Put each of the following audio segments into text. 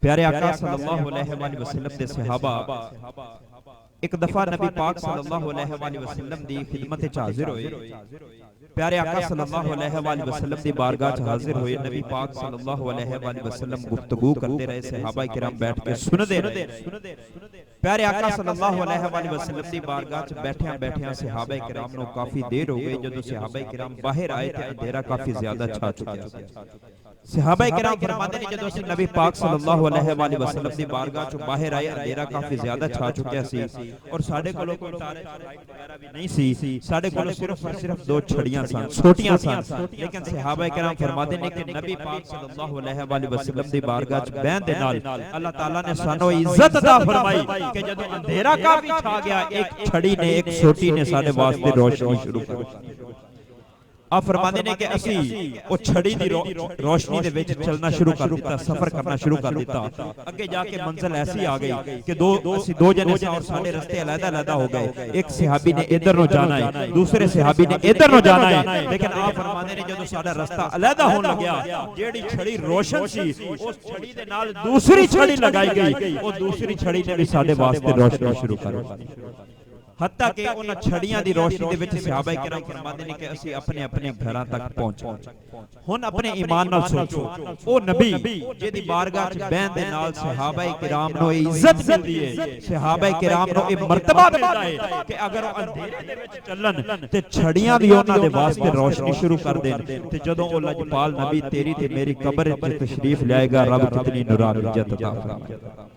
प्यारे आका सल्लल्लाहु अलैहि वसल्लम दे सहाबा एक दफा नबी पाक सल्लल्लाहु अलैहि वसल्लम दी खिदमत च हाजिर होए। प्यारे आका सल्लल्लाहु अलैहि वसल्लम दी बारगाह च हाजिर होए। नबी पाक सल्लल्लाहु अलैहि वसल्लम गुफ्तगू करते रहे, सहाबा किराम बैठ के सुनते रहे। प्यारे आका सल्लल्लाहु अलैहि वसल्लम दी बारगाह च बैठिया बैठिया सहाबा किराम नु काफी देर हो गई। जदों सहाबा किराम बाहर आए ते अंधेरा काफी ज्यादा छा चुका सी। सहाबा किराम फरमाते ने जदों असीं नबी पाक सल्लल्लाहु अलैहि वसल्लम दी बारगाह च बाहर आए, अंधेरा काफी ज्यादा छा चुका सी और साडे कोलों कोई टार्च लाइट वगैरह भी नहीं सी। साडे कोलों सिर्फ दो छड़ियां सन, छोटियां सन। लेकिन सहाबा किराम फरमाते ने कि नबी पाक सल्लल्लाहु अलैहि वसल्लम दी बारगाह च बहन दे नाल अल्लाह ताला ने सानू इज्जत अता फरमाई कि जदों अंधेरा काफी छा गया, एक छड़ी ने एक सोटी ने साडे वास्ते रोशनी शुरू कर दी। आप फरमाते ने कि असी वो छड़ी दी रोशनी दे विच चलना शुरू कर दिता, सफर करना शुरू कर दिता। अगे जाके मंजिल ऐसी आ गई कि दो जने सा और साडे रास्ते अलग-अलग हो गए। एक सहाबी ने इधर नु जाना है, दूसरे सहाबी ने इधर नु जाना है। लेकिन आप फरमाते ने जदों साडा रास्ता अलग होने लग्या, जेड़ी छड़ी रोशन सी उस छड़ी दे नाल दूसरी छड़ी लगाई गई। वो दूसरी छड़ी ने भी साडे वास्ते रोशनी शुरू कर दी। हत्ता कि उन छड़ियां दी रोशनी दे विच सहाबा किराम फरमाते ने कि असी अपने अपने घरां तक पहुंचे। हुण अपने ईमान नाल सोचो, ओ नबी जेदी बारगाह च बहन दे नाल सहाबा किराम नु इज्जत मिलदी है, सहाबा किराम नु एक मर्तबा मिलदा है कि अगर वो अंधेरे दे विच चलन ते छड़ियां भी उन्हां दे वास्ते रोशनी शुरू कर देन। ते जदों ओ लजपाल नबी तेरी ते मेरी कब्र च तशरीफ लाएगा, रब कितनी नूरानियत अता फरमाएगा।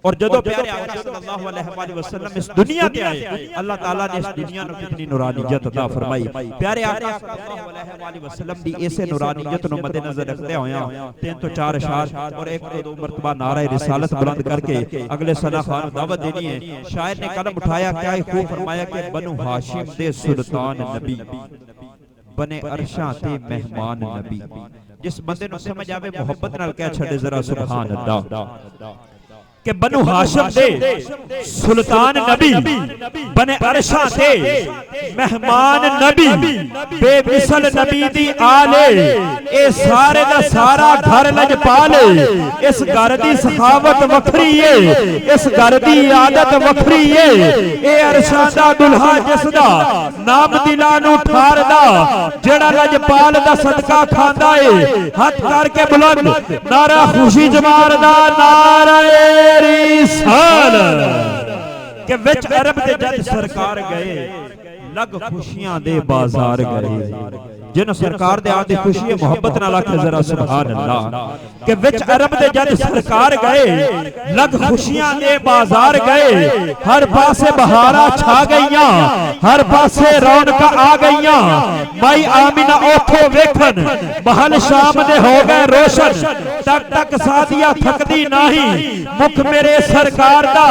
और जदों प्यारे आका सल्लल्लाहु अलैहि वसल्लम इस दुनिया ते आए, अल्लाह ताला ने इस दुनिया नु कितनी नूरानियत अता फरमाई। प्यारे आका सल्लल्लाहु अलैहि वसल्लम दी ऐसे नूरानियत नु मद्देनजर रखते होया 3 तो 4 अशार और 1 तो 2 मर्तबा नारा रिसालत बुलंद करके अगले सना खान दावत देनी है। शायर ने कलम उठाया, क्या खूब फरमाया कि बनु हाशिम दे सुल्तान नबी, बने अरशां ते मेहमान नबी। जिस बंदे नु समझ आवे मोहब्बत नाल कह छड़े जरा सुभान अल्लाह कि बनु हाशिम दे सुल्तान नबी, बने अरशा ते मेहमान नबी, बेमिसल नबी दी आले, ए सारे दा सारा घर लजपाले। इस घर दी सखावत वखरी है, इस घर दी आदत वखरी है। ए अरशा दा दुल्हा जिसदा नाम दिलां नू ठारदा, जेड़ा लजपाल दा सदका खांदा है। हथ करके बुलंद नारा खुशी जमार दा नारा के विच अरब दे जज सरकार गए, लग खुशियां दे बाजार गए। जिन सरकार दे आदि खुशी है मोहब्बत नाल आखे जरा सुभान अल्लाह। के विच अरब दे जज सरकार गए, लग खुशियां दे बाजार गए। हर पासे बहारा छा गईयां, हर पासे रौनक आ गईयां। माई आमिना ओथों वेखन महल शाम दे हो गए रोशन। तक तक सादिया थकदी नहीं, मुख मेरे सरकार दा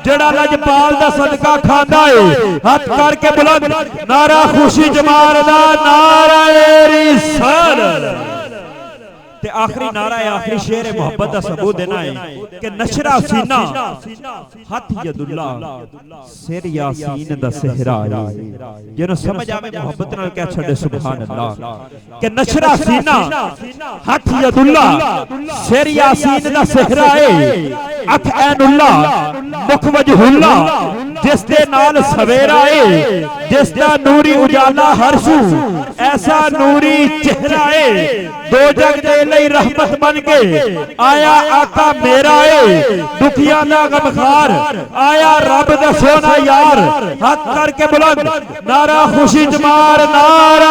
जेड़ा लजपाल दा सदका खांदा है। हाथ करके बुलंद नारा खुशी जमार दा नारा ते आखिरी नारा है, आखिरी शेर है मोहब्बत का सबूत देना है कि नशरा सीना हथ यदुल्ला सिर यासीन दा सेहरा है। जिन्हों समझ आवे मोहब्बत नाल कह छड़े सुभान अल्लाह कि नशरा सीना हथ यदुल्ला सिर यासीन दा सेहरा है। अख ऐनुल्ला मुख वजहुल्ला जिस दे नाल सवेरा है, जिस दा नूरी उजाला हरसू ऐसा नूरी चेहरा है। दो जग दे लई रहमत बन के आया आका मेरा है, दुखियां दा गमखार आया रब दा सोना यार। हाथ करके बुलंद नारा खुशी जमार नारा